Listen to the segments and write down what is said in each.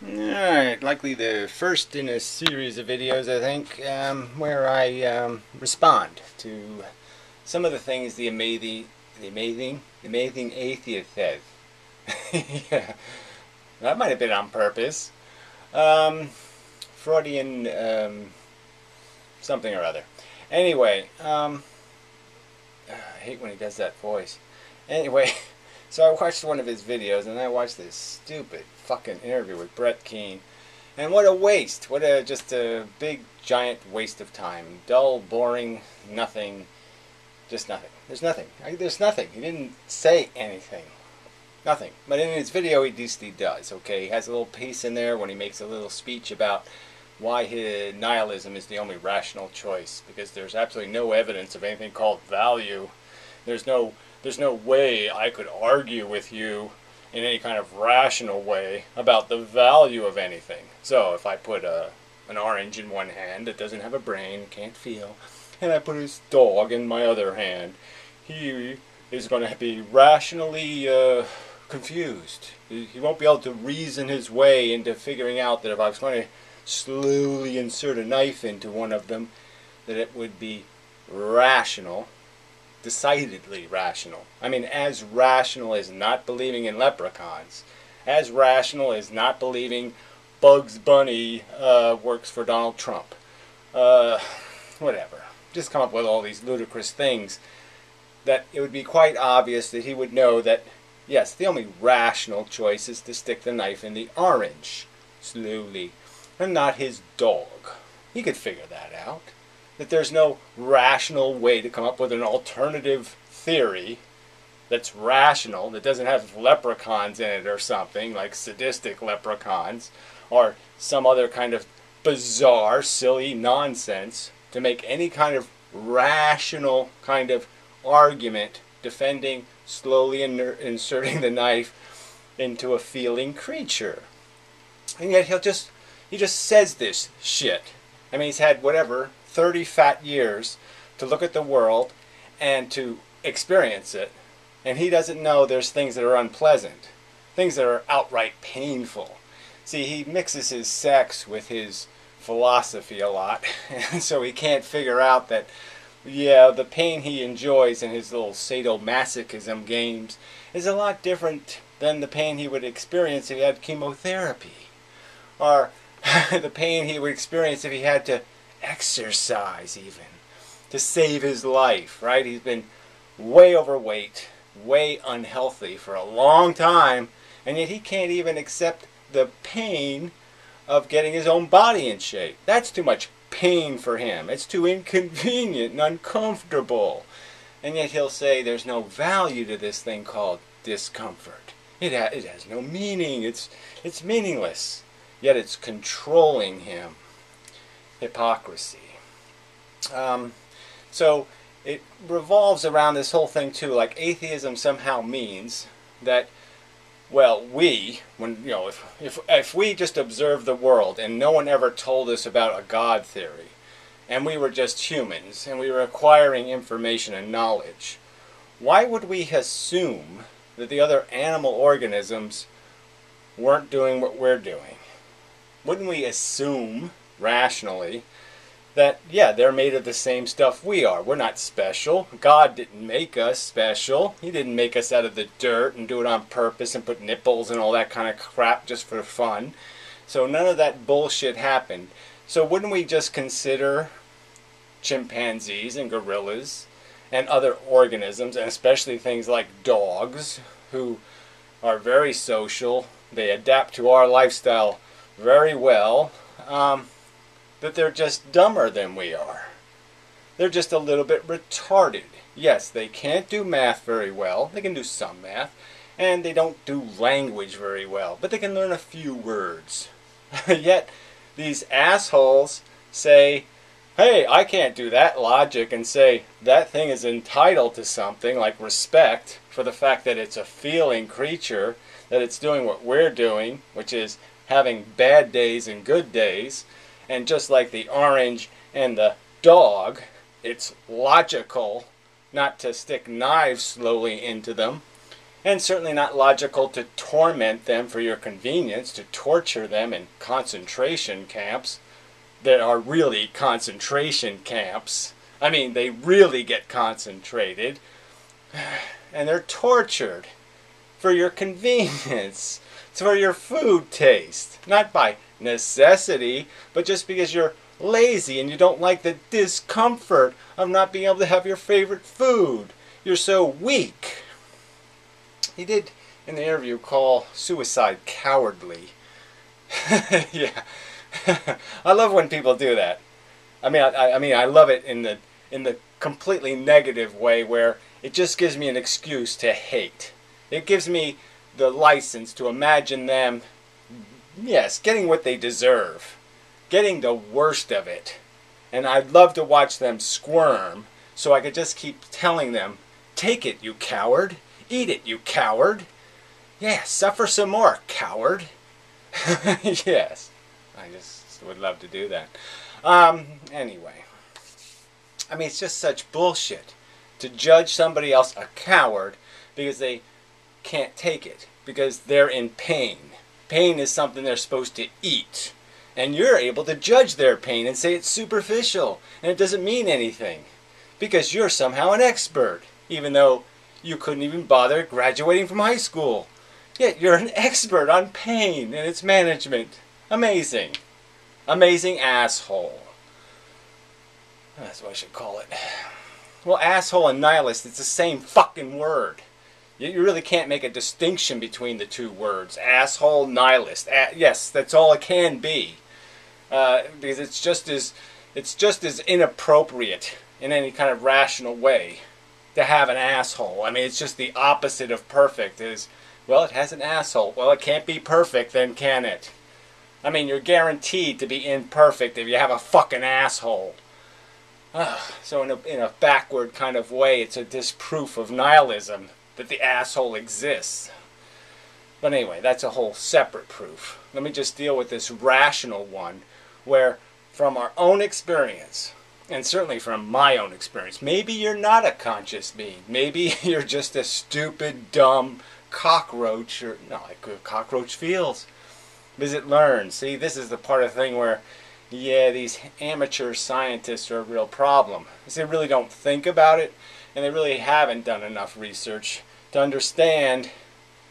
Alright, likely the first in a series of videos, I think, where I respond to some of the things the amazing atheist says. Yeah, that might have been on purpose. Freudian something or other. Anyway, I hate when he does that voice. Anyway, so I watched one of his videos, and I watched this stupid fucking interview with Brett Keane. And what a waste. What a, just a big, giant waste of time. Dull, boring, nothing. Just nothing. There's nothing. There's nothing. He didn't say anything. Nothing. But in his video, he does, okay? He has a little piece in there when he makes a little speech about why his nihilism is the only rational choice, because there's absolutely no evidence of anything called value. There's no way I could argue with you in any kind of rational way about the value of anything. So if I put an orange in one hand that doesn't have a brain, can't feel, and I put his dog in my other hand, he is going to be rationally confused. He won't be able to reason his way into figuring out that if I was going to slowly insert a knife into one of them, that it would be rational, decidedly rational. I mean, as rational as not believing in leprechauns, as rational as not believing Bugs Bunny works for Donald Trump. Whatever. Just come up with all these ludicrous things that it would be quite obvious that he would know that, yes, the only rational choice is to stick the knife in the orange, slowly, and not his dog. He could figure that out. That there's no rational way to come up with an alternative theory that's rational, that doesn't have leprechauns in it or something, like sadistic leprechauns, or some other kind of bizarre, silly nonsense, to make any kind of rational kind of argument defending slowly inserting the knife into a feeling creature. And yet he just says this shit. I mean, he's had, whatever, 30 fat years to look at the world and to experience it, and he doesn't know there's things that are unpleasant, things that are outright painful. See, he mixes his sex with his philosophy a lot, and so he can't figure out that, yeah, the pain he enjoys in his little sadomasochism games is a lot different than the pain he would experience if he had chemotherapy, or the pain he would experience if he had to exercise even to save his life, right? He's been way overweight, way unhealthy for a long time, and yet he can't even accept the pain of getting his own body in shape. That's too much pain for him. It's too inconvenient and uncomfortable. And yet he'll say there's no value to this thing called discomfort. It has no meaning. It's meaningless. Yet it's controlling him. Hypocrisy. So it revolves around this whole thing too. Like, atheism somehow means that, well, if we just observe the world and no one ever told us about a God theory, and we were just humans and we were acquiring information and knowledge, why would we assume that the other animal organisms weren't doing what we're doing? Wouldn't we assume, rationally, that, yeah, they're made of the same stuff we are? We're not special. God didn't make us special. He didn't make us out of the dirt and do it on purpose and put nipples and all that kind of crap just for fun. So none of that bullshit happened. So wouldn't we just consider chimpanzees and gorillas and other organisms, and especially things like dogs, who are very social, they adapt to our lifestyle very well, that they're just dumber than we are? They're just a little bit retarded. Yes, they can't do math very well. They can do some math. And they don't do language very well. But they can learn a few words. Yet, these assholes say, hey, I can't do that logic, and say that thing is entitled to something like respect for the fact that it's a feeling creature, that it's doing what we're doing, which is having bad days and good days. And just like the orange and the dog, it's logical not to stick knives slowly into them. And certainly not logical to torment them for your convenience, to torture them in concentration camps that are really concentration camps. I mean, they really get concentrated, and they're tortured for your convenience. It's for your food taste. Not by necessity, but just because you're lazy and you don't like the discomfort of not being able to have your favorite food. You're so weak. He did, in the interview, call suicide cowardly. Yeah. I love when people do that. I mean, I love it in the completely negative way where it just gives me an excuse to hate. It gives me the license to imagine them, yes, getting what they deserve, getting the worst of it. And I'd love to watch them squirm so I could just keep telling them, take it, you coward. Eat it, you coward. Yeah, suffer some more, coward. Yes, I just would love to do that. Anyway, I mean, it's just such bullshit to judge somebody else a coward because they can't take it, because they're in pain. Pain is something they're supposed to eat. And you're able to judge their pain and say it's superficial and it doesn't mean anything because you're somehow an expert, even though you couldn't even bother graduating from high school. Yet you're an expert on pain and its management. Amazing. Amazing asshole. That's what I should call it. Well, asshole and nihilist, it's the same fucking word. You really can't make a distinction between the two words. Asshole, nihilist. Yes, that's all it can be. Because it's just as inappropriate in any kind of rational way to have an asshole. I mean, it's just the opposite of perfect. Well, it has an asshole. Well, it can't be perfect, then can it? I mean, you're guaranteed to be imperfect if you have a fucking asshole. So in a backward kind of way, it's a disproof of nihilism that the asshole exists. But anyway, that's a whole separate proof. Let me just deal with this rational one, where from our own experience, and certainly from my own experience, maybe you're not a conscious being. Maybe you're just a stupid, dumb cockroach, or no, like a cockroach feels. Because it learns. See, this is the part of the thing where, yeah, these amateur scientists are a real problem. Because they really don't think about it, and they really haven't done enough research to understand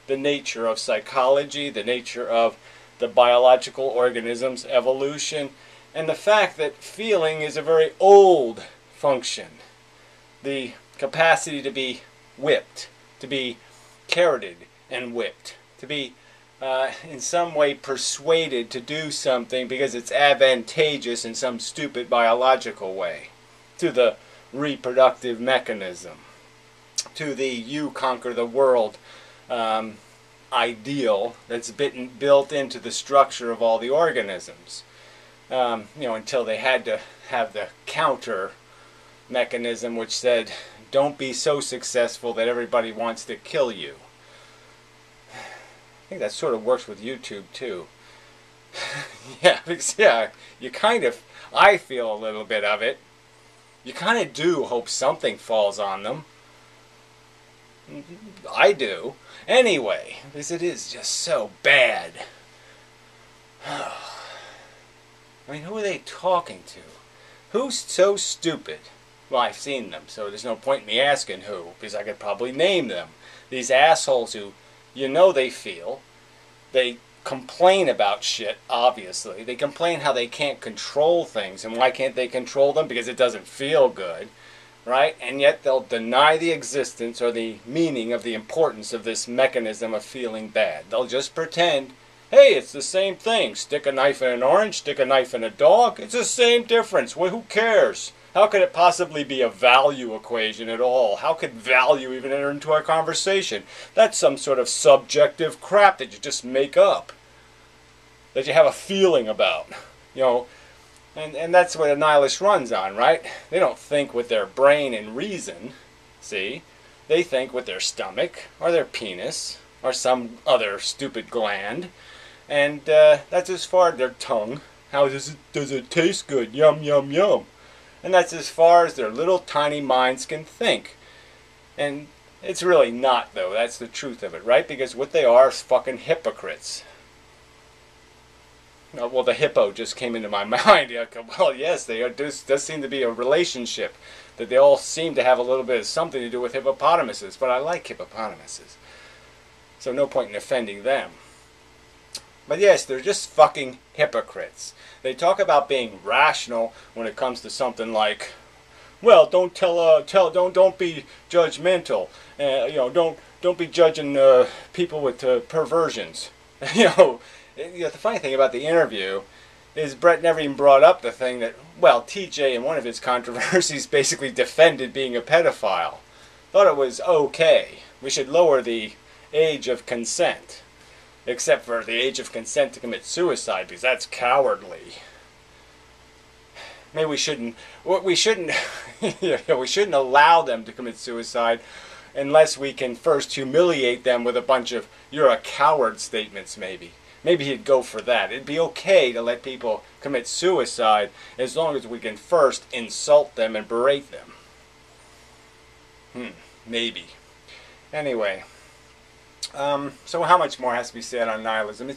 the nature of psychology, the nature of the biological organism's evolution, and the fact that feeling is a very old function. The capacity to be whipped, to be carroted and whipped, to be in some way persuaded to do something because it's advantageous in some stupid biological way, to the reproductive mechanism, to the you conquer the world ideal that's built into the structure of all the organisms. Until they had to have the counter mechanism which said, don't be so successful that everybody wants to kill you. I think that sort of works with YouTube too. Yeah, because, yeah, you kind of, I feel a little bit of it. You kind of do hope something falls on them. I do. Anyway, because it is just so bad. I mean, who are they talking to? Who's so stupid? Well, I've seen them, so there's no point in me asking who, because I could probably name them. These assholes who, they feel. They complain about shit, obviously. They complain how they can't control things. And why can't they control them? Because it doesn't feel good, right? And yet they'll deny the existence or the meaning of the importance of this mechanism of feeling bad. They'll just pretend, hey, it's the same thing. Stick a knife in an orange, stick a knife in a dog. It's the same difference. Well, who cares? How could it possibly be a value equation at all? How could value even enter into our conversation? That's some sort of subjective crap that you just make up, that you have a feeling about, and that's what a nihilist runs on, right? They don't think with their brain and reason, see? They think with their stomach, or their penis, or some other stupid gland, and that's as far as their tongue. How does it taste good? Yum, yum, yum. And that's as far as their little tiny minds can think. And It's really not, though. That's the truth of it, right? Because what they are is fucking hypocrites. Well, the hippo just came into my mind. Well, yes, they are. Does seem to be a relationship that they all seem to have a little bit of something to do with hippopotamuses. But I like hippopotamuses, so no point in offending them. But yes, they're just fucking hypocrites. They talk about being rational when it comes to something like, well, don't be judgmental. Don't be judging people with perversions. The funny thing about the interview is Brett never even brought up the thing that, well, TJ in one of his controversies basically defended being a pedophile. Thought it was okay. We should lower the age of consent. Except for the age of consent to commit suicide, because that's cowardly. Maybe we shouldn't we shouldn't allow them to commit suicide unless we can first humiliate them with a bunch of "you're a coward" statements, maybe. Maybe he'd go for that. It'd be okay to let people commit suicide as long as we can first insult them and berate them. Maybe. Anyway. So how much more has to be said on nihilism?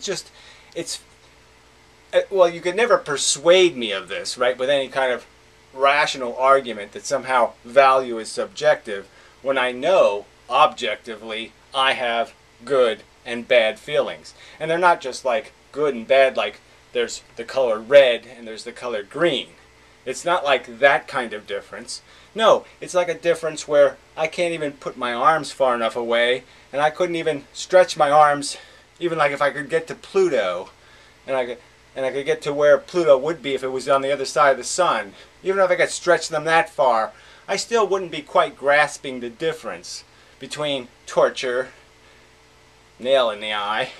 Well, you could never persuade me of this, right, with any kind of rational argument that somehow value is subjective, when I know, objectively, I have good and bad feelings. And they're not just like good and bad, like there's the color red and there's the color green. It's not like that kind of difference. No, it's like a difference where I can't even put my arms far enough away, and I couldn't even stretch my arms, even like if I could get to Pluto, and I could get to where Pluto would be if it was on the other side of the sun. Even if I could stretch them that far, I still wouldn't be quite grasping the difference between torture, nail in the eye,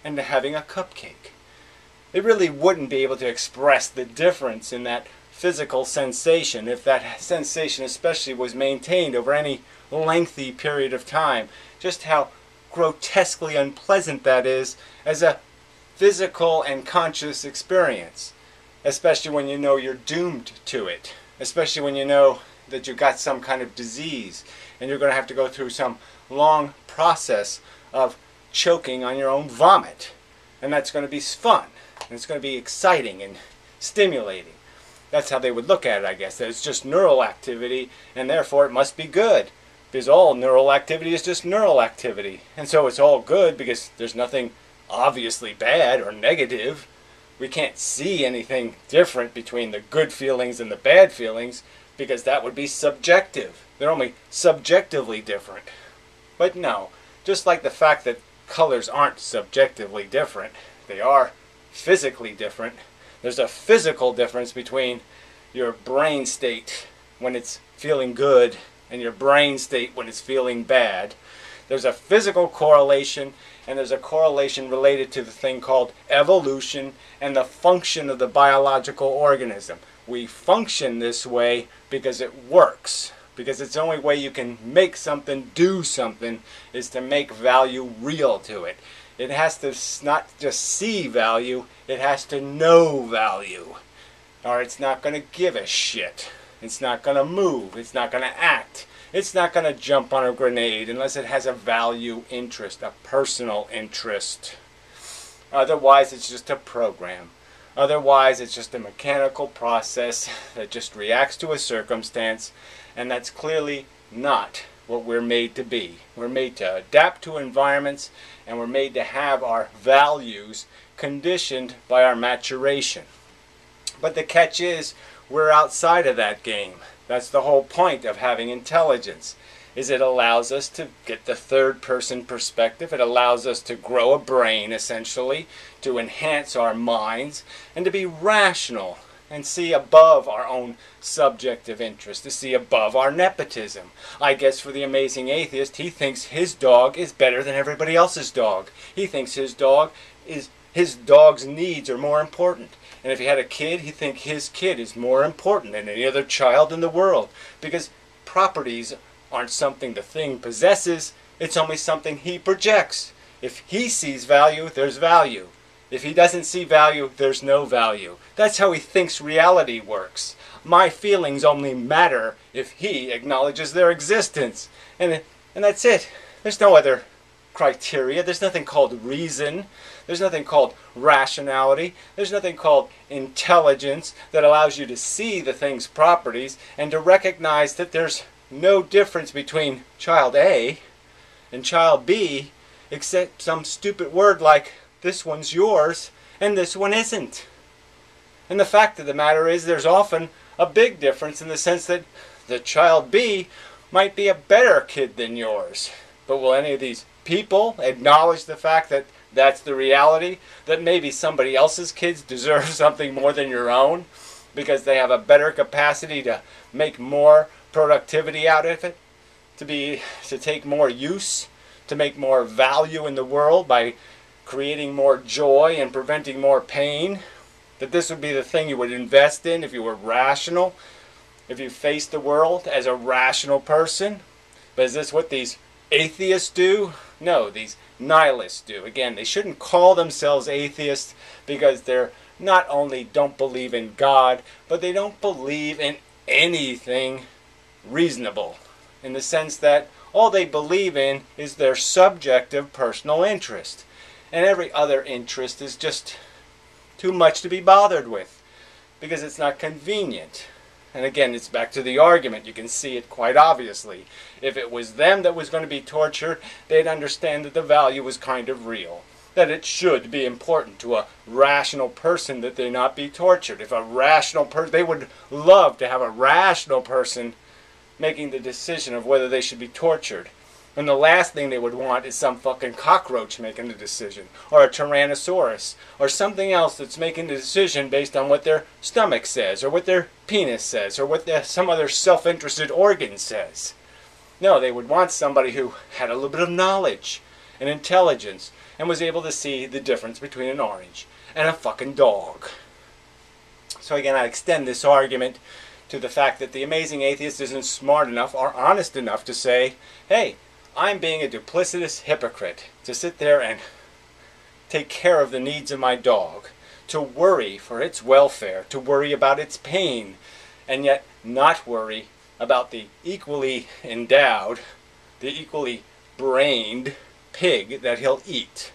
and having a cupcake. It really wouldn't be able to express the difference in that physical sensation, if that sensation especially was maintained over any lengthy period of time. Just how grotesquely unpleasant that is as a physical and conscious experience, especially when you know you're doomed to it, especially when you know that you've got some kind of disease and you're going to have to go through some long process of choking on your own vomit. And that's going to be fun, and it's going to be exciting and stimulating. That's how they would look at it, I guess. That it's just neural activity, and therefore it must be good. Because all neural activity is just neural activity. And so it's all good because there's nothing obviously bad or negative. We can't see anything different between the good feelings and the bad feelings, because that would be subjective. They're only subjectively different. But no, just like the fact that colors aren't subjectively different, they are physically different. There's a physical difference between your brain state when it's feeling good and your brain state when it's feeling bad. There's a physical correlation, and there's a correlation related to the thing called evolution and the function of the biological organism. We function this way because it works. Because it's the only way you can make something do something is to make value real to it. It has to not just see value, it has to know value. Or it's not going to give a shit. It's not going to move. It's not going to act. It's not going to jump on a grenade unless it has a value interest, a personal interest. Otherwise, it's just a program. Otherwise, it's just a mechanical process that just reacts to a circumstance, and that's clearly not what we're made to be. We're made to adapt to environments, and we're made to have our values conditioned by our maturation. But the catch is, we're outside of that game. That's the whole point of having intelligence, is it allows us to get the third-person perspective. It allows us to grow a brain, essentially, to enhance our minds, and to be rational and see above our own subjective interest, to see above our nepotism. I guess for the amazing atheist, he thinks his dog is better than everybody else's dog. He thinks his dog's needs are more important. And if he had a kid, he'd think his kid is more important than any other child in the world. Because properties aren't something the thing possesses, it's only something he projects. If he sees value, there's value. If he doesn't see value, there's no value. That's how he thinks reality works. My feelings only matter if he acknowledges their existence. And And that's it. There's no other criteria. There's nothing called reason. There's nothing called rationality. There's nothing called intelligence that allows you to see the thing's properties and to recognize that there's no difference between child A and child B except some stupid word like this one's yours and this one isn't. And the fact of the matter is there's often a big difference in the sense that the child B might be a better kid than yours. But will any of these people acknowledge the fact that that's the reality? That maybe somebody else's kids deserve something more than your own because they have a better capacity to make more productivity out of it, to take more use, to make more value in the world by creating more joy and preventing more pain? That this would be the thing you would invest in if you were rational, if you faced the world as a rational person? But is this what these atheists do? No, these nihilists do. Again, they shouldn't call themselves atheists because they're not only don't believe in God, but they don't believe in anything reasonable, in the sense that all they believe in is their subjective personal interest. And every other interest is just too much to be bothered with because it's not convenient. And again, it's back to the argument. You can see it quite obviously. If it was them that was going to be tortured, they'd understand that the value was kind of real. That it should be important to a rational person that they not be tortured. If a rational person, they would love to have a rational person making the decision of whether they should be tortured. And the last thing they would want is some fucking cockroach making the decision, or a tyrannosaurus, or something else that's making the decision based on what their stomach says, or what their penis says, or what some other self-interested organ says. No, they would want somebody who had a little bit of knowledge and intelligence and was able to see the difference between an orange and a fucking dog. So again, I extend this argument to the fact that the amazing atheist isn't smart enough or honest enough to say, hey, I'm being a duplicitous hypocrite to sit there and take care of the needs of my dog, to worry for its welfare, to worry about its pain, and yet not worry about the equally endowed, the equally brained pig that he'll eat.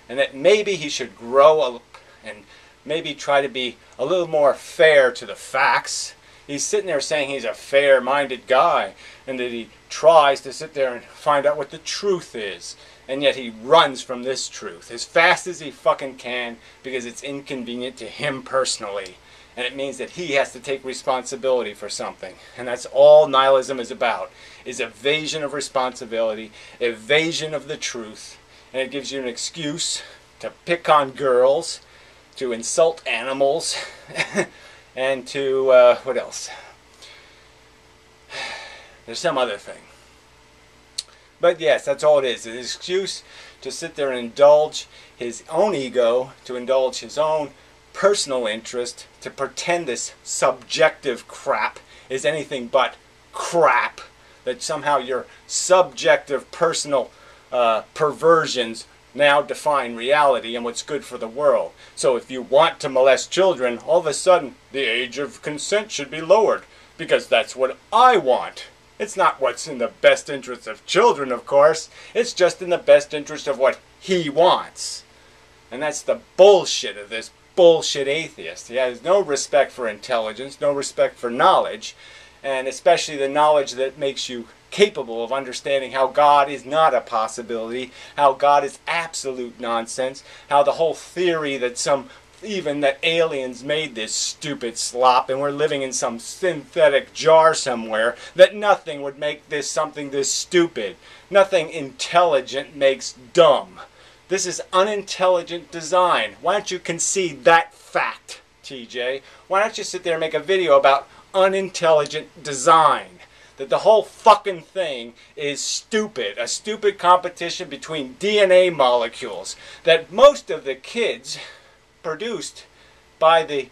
And that maybe he should grow up and maybe try to be a little more fair to the facts. He's sitting there saying he's a fair-minded guy and that he tries to sit there and find out what the truth is. And yet he runs from this truth as fast as he fucking can because it's inconvenient to him personally. And it means that he has to take responsibility for something. And that's all nihilism is about, is evasion of responsibility, evasion of the truth. And it gives you an excuse to pick on girls, to insult animals, and to, what else? There's some other thing. But yes, that's all it is. An excuse to sit there and indulge his own ego, to indulge his own personal interest, to pretend this subjective crap is anything but crap. That somehow your subjective personal perversions now define reality and what's good for the world. So if you want to molest children, all of a sudden the age of consent should be lowered because that's what I want. It's not what's in the best interest of children, of course. It's just in the best interest of what he wants. And that's the bullshit of this bullshit atheist. He has no respect for intelligence, no respect for knowledge, and especially the knowledge that makes you capable of understanding how God is not a possibility, how God is absolute nonsense, how the whole theory that even that aliens made this stupid slop and we're living in some synthetic jar somewhere, that nothing would make this something this stupid. Nothing intelligent makes dumb. This is unintelligent design. Why don't you concede that fact, TJ? Why don't you sit there and make a video about unintelligent design? That the whole fucking thing is stupid. A stupid competition between DNA molecules. That most of the kids produced by the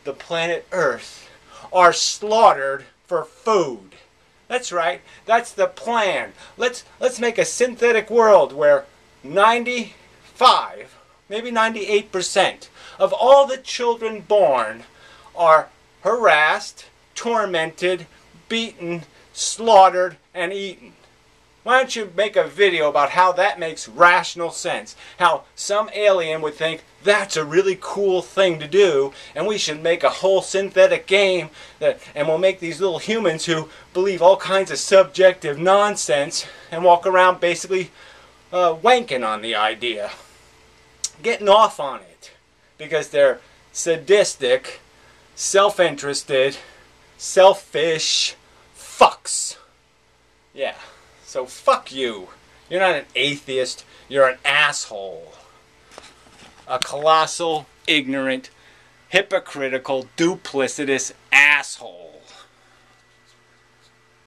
planet Earth are slaughtered for food. That's right. That's the plan. Let's make a synthetic world where 95, maybe 98% of all the children born are harassed, tormented, beaten, slaughtered, and eaten. Why don't you make a video about how that makes rational sense? How some alien would think that's a really cool thing to do, and we should make a whole synthetic game and we'll make these little humans who believe all kinds of subjective nonsense and walk around basically wanking on the idea. Getting off on it. Because they're sadistic, self-interested, selfish fucks. Yeah. So fuck you. You're not an atheist. You're an asshole. A colossal, ignorant, hypocritical, duplicitous asshole.